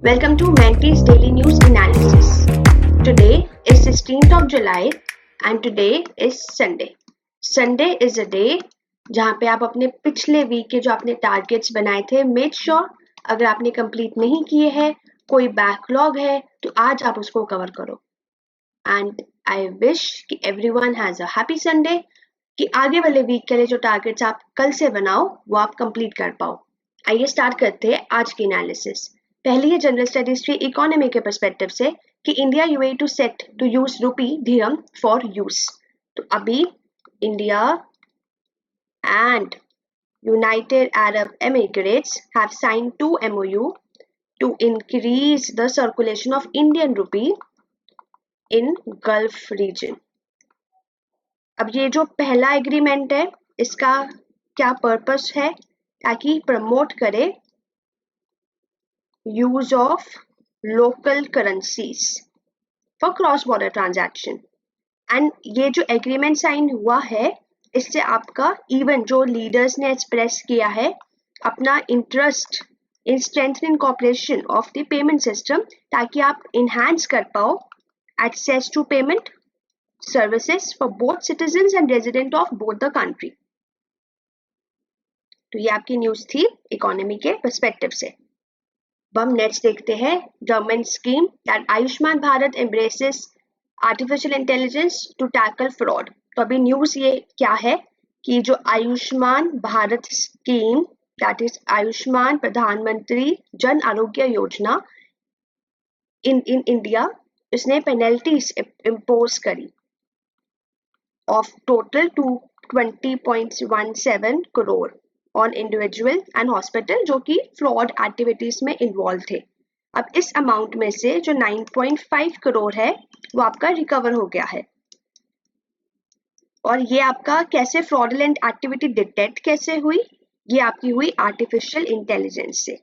Welcome to Manti's Daily News Analysis. Today is 16th of July and today is Sunday. Sunday is a day जहाँ पे आप अपने पिछले week के जो आपने टारगेट्स बनाए थे मेक श्योर अगर आपने कंप्लीट नहीं किए हैं, कोई बैकलॉग है तो आज आप उसको कवर करो. एंड आई विश कि everyone has a happy Sunday, कि आगे वाले वीक के लिए जो टारगेट्स आप कल से बनाओ वो आप कंप्लीट कर पाओ. आइए स्टार्ट करते हैं आज की एनालिसिस. पहली है जनरल स्टडीज की इकोनॉमी के पर्सपेक्टिव से कि India UAE to set to use rupee dirham for use. तो अभी India and United Arab Emirates have signed 2 MOU to increase the circulation of Indian rupee in Gulf region. अब ये जो पहला एग्रीमेंट है इसका क्या पर्पस है, ताकि प्रमोट करे use of local currencies for cross border transaction. And ये जो एग्रीमेंट साइन हुआ है इससे आपका इवन जो लीडर्स ने एक्सप्रेस किया है अपना interest in strengthening cooperation of the payment system, ताकि आप इनहैंस कर पाओ access to payment services for both citizens and resident of both the country. तो ये आपकी न्यूज थी इकोनॉमी के पर्सपेक्टिव से. अब हम नेक्स्ट देखते हैं government scheme that Ayushman Bharat embraces artificial intelligence to tackle fraud. तो अभी न्यूज ये क्या है कि जो Ayushman Bharat scheme that is Ayushman Pradhan Mantri Jan Arogya Yojana in India, इसने पेनल्टीज इम्पोज करी of total to 20.17 crore on individual and hospital जो कि fraud activities में involved थे. अब इस अमाउंट में से जो 9.5 करोड़ है वो आपका रिकवर हो गया है. और ये आपका कैसे fraudulent activity डिटेक्ट कैसे हुई, ये आपकी हुई आर्टिफिशियल इंटेलिजेंस से,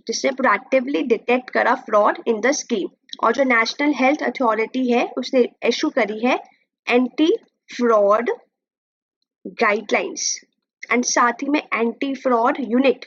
जिसने प्रोएक्टिवली डिटेक्ट करा फ्रॉड इन द स्कीम. और जो नेशनल हेल्थ अथॉरिटी है उसने इशू करी है एंटी फ्रॉड गाइडलाइंस एंड साथ ही में एंटी फ्रॉड यूनिट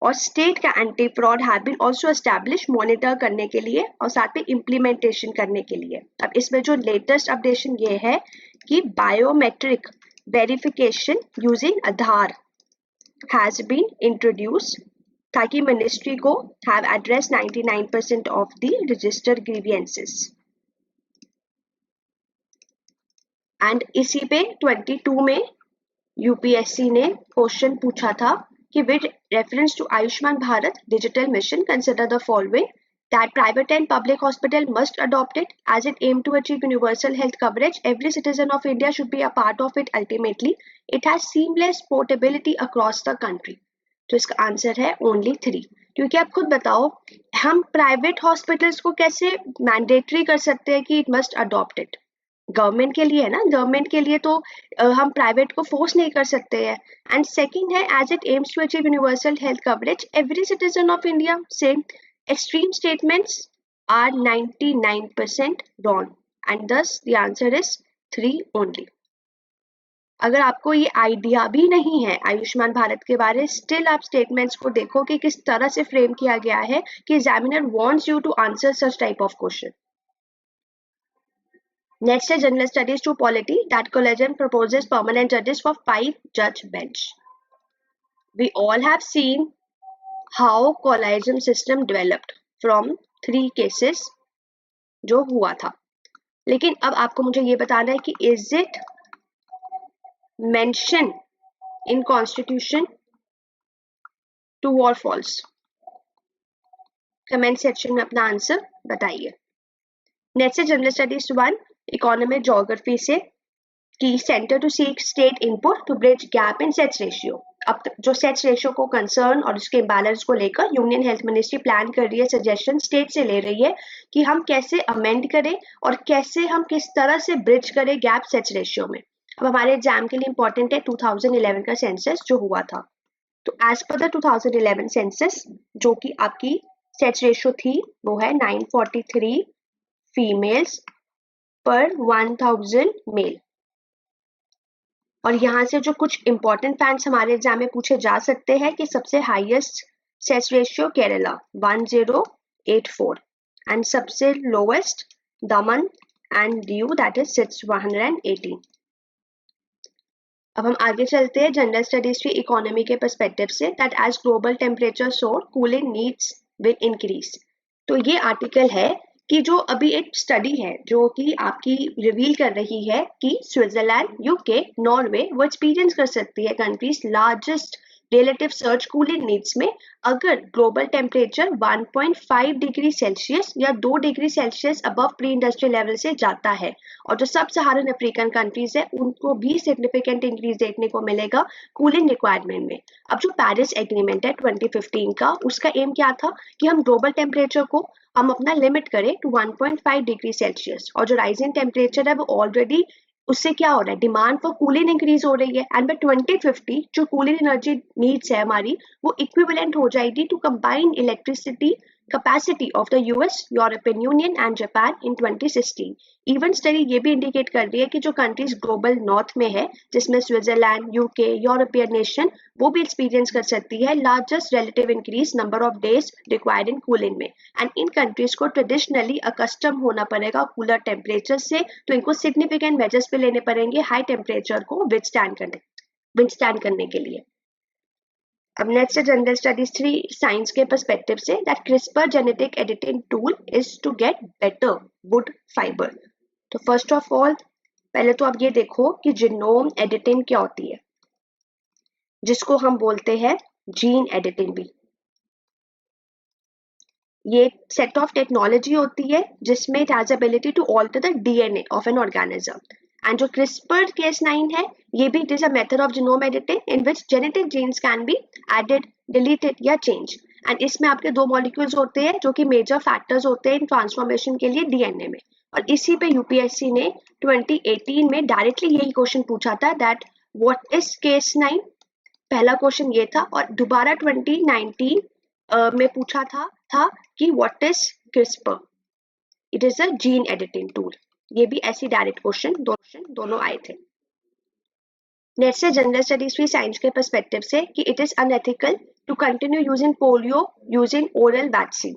और स्टेट का anti fraud have been also establish monitor करने के लिए और साथ में इम्प्लीमेंटेशन करने के लिए. अब इसमें जो लेटेस्ट अपडेशन ये है कि biometric verification using Aadhaar has been introduce, ताकि मिनिस्ट्री को have address 99% of the registered grievances. And इसी पे 22 में यूपीएससी ने क्वेश्चन पूछा था कि with reference to Ayushman Bharat digital mission consider the following that private and public hospital must adopt it as it aim to achieve universal health coverage. Every citizen of India should be a part of it. Ultimately it has seamless portability across the country. तो इसका answer है only 3. क्योंकि आप खुद बताओ हम private hospitals को कैसे मैंडेटरी कर सकते हैं कि it must adopt it. Government के लिए है ना, गवर्नमेंट के लिए तो हम प्राइवेट को फोर्स नहीं कर सकते हैं. एंड सेकंड है as it aims to achieve universal health coverage every citizen of India. Same extreme statements are 99% wrong and thus the answer is 3 only. अगर आपको ये आइडिया भी नहीं है आयुष्मान भारत के बारे, स्टिल आप स्टेटमेंट्स को देखो कि किस तरह से फ्रेम किया गया है कि examiner wants you to answer such type of question. Next is General Studies to Polity that Collegium proposes permanent judges for 5-judge bench. We all have seen how Collegium system developed from 3 cases जो हुआ था. लेकिन अब आपको मुझे ये बताना है कि is it mentioned in Constitution? True or false? Comment section में अपना आंसर बताइए. Next is General Studies 1 economic geography से कि centre to seek state input to bridge gap in sex ratio. अब जो सेट्स रेशियो को कंसर्न और उसके इम्बैलेंस को लेकर यूनियन हेल्थ मिनिस्ट्री प्लान कर रही है, सजेशन स्टेट से ले रही है कि हम कैसे अमेंड करें और कैसे हम किस तरह से ब्रिज करें गैप सेट्स रेशियो में. अब हमारे एग्जाम के लिए इंपॉर्टेंट है 2011 का सेंसस जो हुआ था. तो एज पर द 2011 सेंसस जो कि आपकी सेट्स रेशियो थी वो है 943 फीमेल्स पर 1000 मेल. और यहाँ से जो कुछ इंपॉर्टेंट फैक्ट्स हमारे एग्जाम में पूछे जा सकते हैं कि सबसे highest sex ratio Kerala 184 and सबसे lowest Daman and Diu that is 118। अब हम आगे चलते हैं जनरल स्टडीज की इकोनॉमी के पर्सपेक्टिव से that as global temperature soar cooling needs will increase. तो ये आर्टिकल है कि जो अभी एक स्टडी है जो कि आपकी रिवील कर रही है कि स्विट्जरलैंड, यूके, नॉर्वे वो एक्सपीरियंस कर सकती है countries largest relative search cooling needs में अगर ग्लोबल टेम्परेचर 1.5 डिग्री सेल्सियस या 2 degree Celsius above pre industrial level से जाता है। और जो सब सहारन अफ्रीकन कंट्रीज है उनको भी सिग्निफिकेंट इंक्रीज देखने को मिलेगा कूलिंग रिक्वायरमेंट में। अब जो पेरिस एग्रीमेंट है 2015 का, उसका एम क्या था कि हम ग्लोबल टेम्परेचर को हम अपना लिमिट करें टू 1.5 डिग्री सेल्सियस। और जो राइजिंग टेम्परेचर है वो ऑलरेडी उससे क्या हो रहा है, डिमांड फॉर कूलिंग इंक्रीज हो रही है एंड बाय 2050 जो कूलिंग एनर्जी नीड्स है हमारी वो इक्विवेलेंट हो जाएगी to combine electricity capacity of the US, European Union and Japan in 2016। Even study ये भी इंडिकेट कर रही है कि जो कंट्रीज ग्लोबल नॉर्थ में है जिसमें स्विट्जरलैंड, यूके, यूरोपियन नेशन वो भी एक्सपीरियंस कर सकती है largest relative increase number of days required in cooling में। एंड इन कंट्रीज को ट्रेडिशनली अकस्टम होना पड़ेगा कूलर टेम्परेचर से, तो इनको सिग्निफिकेंट मेजर्स पे लेने पड़ेंगे हाई टेम्परेचर को विथस्टैंड करने के लिए। अब नेक्स्ट जनरल स्टडीज 3 साइंस के पर्सपेक्टिव से that CRISPR genetic editing tool is to get better wood fibre. तो फर्स्ट ऑफ ऑल पहले तो आप ये देखो कि जीनोम एडिटिंग क्या होती है, जिसको हम बोलते हैं जीन एडिटिंग भी। ये सेट ऑफ टेक्नोलॉजी होती है जिसमें it has ability to alter the DNA of an organism. And जो CRISPR Cas9 है ये भी it is a method of genome editing in which genetic genes can be added, deleted या change. And इसमें आपके दो मॉलिक्यूल्स होते हैं जो कि मेजर फैक्टर्स होते हैं इन ट्रांसफॉर्मेशन के लिए डीएनए में। और इसी पे यूपीएससी ने 2018 में डायरेक्टली यही क्वेश्चन पूछा था दैट व्हाट इज Cas9। पहला क्वेश्चन ये था और दोबारा 2019 में पूछा था कि what is CRISPR, it is a gene editing tool. ये भी ऐसी डायरेक्ट क्वेश्चन दोनों आए थे। नेक्स्ट है जनरल स्टडीज फ्री साइंस के पर्सपेक्टिव से कि it is unethical to continue using polio using oral vaccine.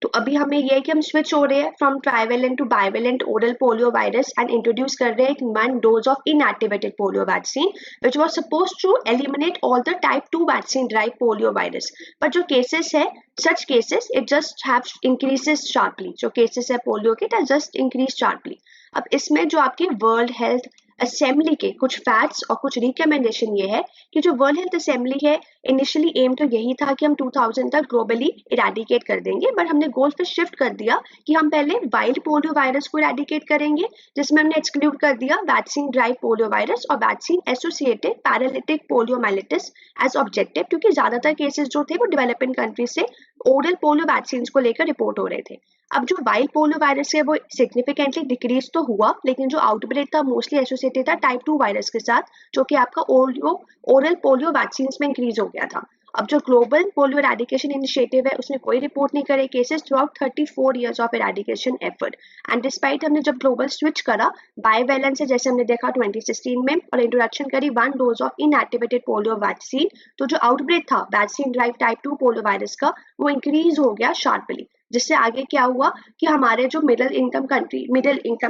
तो अभी हमें यह है कि हम स्विच हो रहे हैं from trivalent to bivalent oral polio virus and introduce कर रहे हैं एक 1 dose of inactivated polio vaccine which was supposed to eliminate all the type 2 vaccine derived polio virus. पर जो केसेस है such cases it just have increases sharply। जो cases है polio के it just increase sharply। अब इसमें जो आपकी वर्ल्ड हेल्थ असेंबली के कुछ फैक्ट्स और कुछ रिकमेंडेशन ये है कि जो वर्ल्ड हेल्थ असेंबली है इनिशियली एम तो यही था कि हम 2000 तक ग्लोबली इरेडिकेट कर देंगे, बट हमने गोल पे शिफ्ट कर दिया कि हम पहले वाइल्ड पोलियो वायरस को इरेडिकेट करेंगे, जिसमें हमने एक्सक्लूड कर दिया वैक्सीन ड्राइव पोलियो वायरस और vaccine associated paralytic poliomyelitis as objective, क्योंकि ज्यादातर केसेस जो थे वो डेवलपिंग कंट्रीज से ओरल पोलियो वैक्सीन को लेकर रिपोर्ट हो रहे थे। अब जो वाइल्ड पोलियो वायरस है वो सिग्निफिकेंटली डिक्रीज तो हुआ, लेकिन जो आउटब्रेक था मोस्टली एसोसिएटेड था टाइप 2 वायरस के साथ, जो कि आपका ओरल पोलियो वैक्सीन में इंक्रीज हो गया था। अब जो ग्लोबल पोलियो इरेडिकेशन इनिशिएटिव है उसने कोई रिपोर्ट नहीं करे cases through out 34 years of eradication effort. And despite हमने जब ग्लोबल स्विच करा बाइवेलेंस से, जैसे हमने देखा 2016 में, और इंट्रोडक्शन करी 1 dose of inactivated polio vaccine, तो जो आउटब्रेक था vaccine drive type 2 polio virus का वो इंक्रीज हो गया शार्पली। जिससे आगे क्या हुआ कि हमारे जो मिडिल इनकम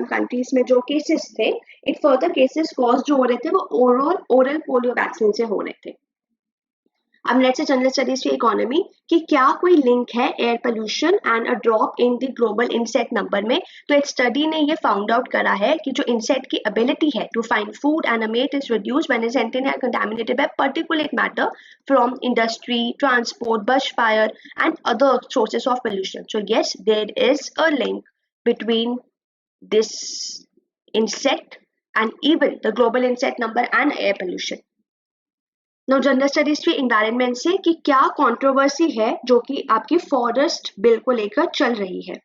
कंट्रीज में जो केसेस थे, इट फर्दर केसेस कॉज जो हो रहे थे वो ओरल पोलियो वैक्सीन से हो रहे थे। अब नेक्स्ट जनरल स्टडीज की इकोनॉमी कि क्या कोई लिंक है air pollution and a drop in the global insect number में। तो एक स्टडी ने ये फाउंड आउट करा है कि जो इंसेक्ट की एबिलिटी है to find food and a mate is reduce when is antenna contaminated by particulate matter from industry, transport, bush fire and other sources of pollution। So yes, there is a link between this insect and even the global insect number and air pollution। Now general studies की environment से कि क्या controversy है जो कि आपकी forest bill को लेकर चल रही है।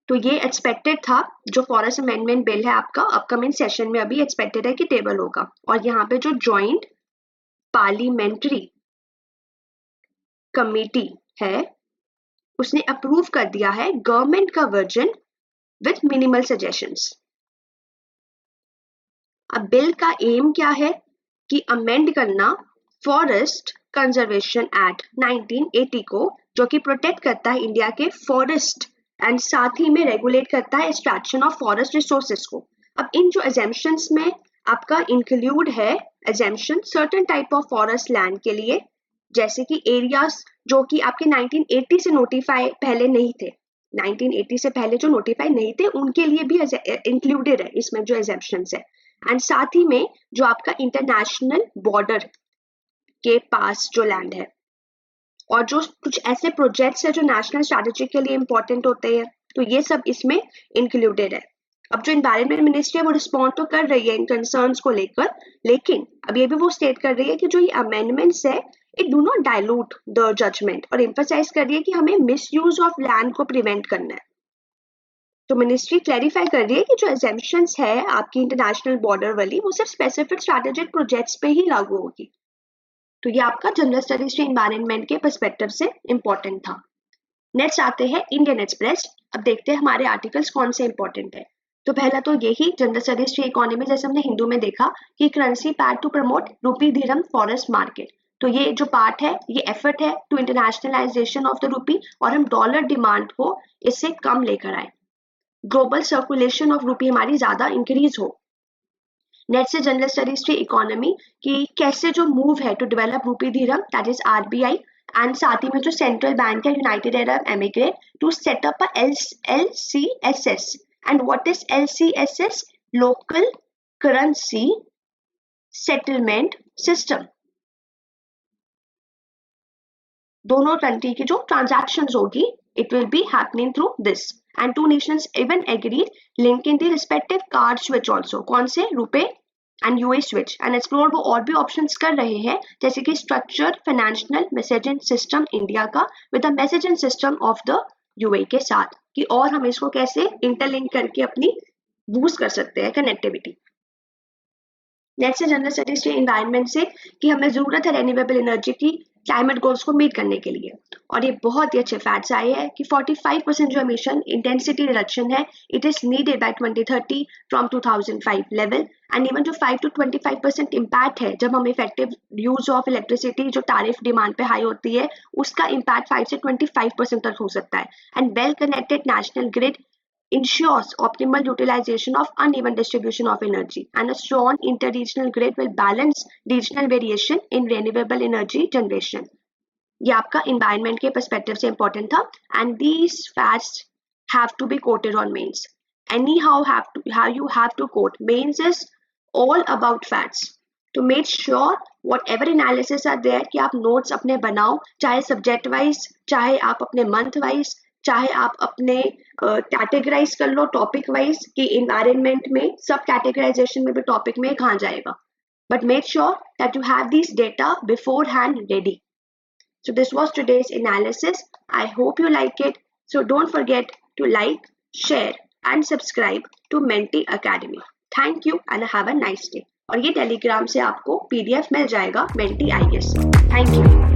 तो ये एक्सपेक्टेड था, जो फॉरेस्ट अमेंडमेंट बिल है आपका अपकमिंग सेशन में अभी एक्सपेक्टेड है कि टेबल होगा। और यहाँ पे जो जॉइंट पार्लियामेंट्री कमेटी है उसने अप्रूव कर दिया है गवर्नमेंट का वर्जन विथ मिनिमल सजेशंस। अब बिल का एम क्या है कि अमेंड करना फॉरेस्ट कंजर्वेशन एक्ट 1980 को जो कि प्रोटेक्ट करता है इंडिया के फॉरेस्ट एंड साथ ही में रेगुलेट करता है एक्सट्रैक्शन ऑफ फॉरेस्ट रिसोर्सेज को। अब इन जो एग्जेम्पशंस में आपका इंक्लूड है exemption certain type of forest land के लिए, जैसे कि एरियाज जो कि आपके 1980 से नोटिफाई पहले नहीं थे, 1980 से पहले जो नोटिफाई नहीं थे उनके लिए भी इंक्लूडेड है इसमें जो एग्जेम्पशंस है। एंड साथ ही में जो आपका इंटरनेशनल बॉर्डर के पास जो लैंड है और जो कुछ ऐसे प्रोजेक्ट्स है जो नेशनल स्ट्रैटेजी के लिए इंपॉर्टेंट होते हैं, तो ये सब इसमें इंक्लूडेड है। अब जो एनवायरमेंट मिनिस्ट्री है वो रिस्पॉन्ड तो कर रही है इन कंसर्न्स को लेकर, लेकिन अब ये भी वो स्टेट कर रही है कि जो ये अमेंडमेंट्स है it do not dilute the judgement, और एम्फसाइज कर रही है कि हमें मिसयूज ऑफ लैंड को प्रिवेंट करना है। तो मिनिस्ट्री क्लैरिफाई कर रही है कि जो एग्जेम्पशंस है आपकी इंटरनेशनल बॉर्डर वाली वो सिर्फ स्पेसिफिक स्ट्रैटेजिक प्रोजेक्ट्स पे ही लागू होगी। तो ये आपका जनरल स्टडीज टू एनवायरनमेंट के पर्सपेक्टिव से इंपॉर्टेंट था। नेक्स्ट आते हैं इंडियन एक्सप्रेस। अब देखते हैं हमारे आर्टिकल्स कौन से इंपॉर्टेंट है। तो पहला तो यही जनरल स्टडीज टू इकोनॉमी, जैसे हमने हिंदू में देखा कि करेंसी पैड टू प्रमोट रूपी धीरम फॉरेस्ट मार्केट, तो ये जो पार्ट है ये एफर्ट है to internationalisation of the rupee, और हम डॉलर डिमांड को इससे कम लेकर आए, ग्लोबल सर्कुलेशन ऑफ रूपी हमारी ज्यादा इंक्रीज हो। नेक्स्ट से जनरल स्टडीज टू इकोनॉमी कि कैसे जो मूव है to develop rupee dirham that is RBI, and साथ ही में जो सेंट्रल बैंक है United Arab Emirate to set up LCSS, and what is LCSS? Local currency settlement system. दोनों कंट्री की जो ट्रांजैक्शंस होगी it will be happening through this, and two nations even agreed linking the respective card switch also, कौन से? RuPay and UAE switch, and explore वो और भी options कर रहे हैं जैसे कि structured financial messaging system India का with the messaging system of the UAE के साथ, कि और हम इसको कैसे इंटरलिंक करके अपनी बूस्ट कर सकते हैं कनेक्टिविटी। नेक्स्ट जनरल स्टडीज के एनवायरनमेंट से कि हमें जरूरत है रेन्यूएबल एनर्जी की क्लाइमेट गोल्स को मीट करने के लिए, और ये बहुत ही अच्छे फैक्ट्स आए हैं कि 45% जो एमिशन इंटेंसिटी रिडक्शन है it is needed bye 2030 from 2005 level, and even जो 5 to 25% इम्पैक्ट है जब हम इफेक्टिव यूज ऑफ इलेक्ट्रिसिटी जो टैरिफ डिमांड पे हाई होती है उसका इम्पैक्ट 5 से 25% तक हो सकता है। And well connected national grid ensures optimal utilization of uneven distribution of energy, and a strong inter-regional grid will balance regional variation in renewable energy generation. ये आपका environment के perspective से important था, and these facts have to be quoted on mains. Anyhow, how you have to quote mains is all about facts. To make sure whatever analysis are there कि आप notes अपने बनाओ, चाहे subject wise, चाहे आप अपने month wise, चाहे आप अपने कैटेगराइज कर लो टॉपिक वाइज कि इन्वायरमेंट में सब कैटेगराइजेशन में भी टॉपिक में कहाँ जाएगा, but make sure that you have this data beforehand ready. So this was today's analysis. I hope you like it, so don't forget to like, share and subscribe to Menti Academy. Thank you and have a nice day. और ये Telegram से आपको PDF मिल जाएगा mentee IAS। Thank you.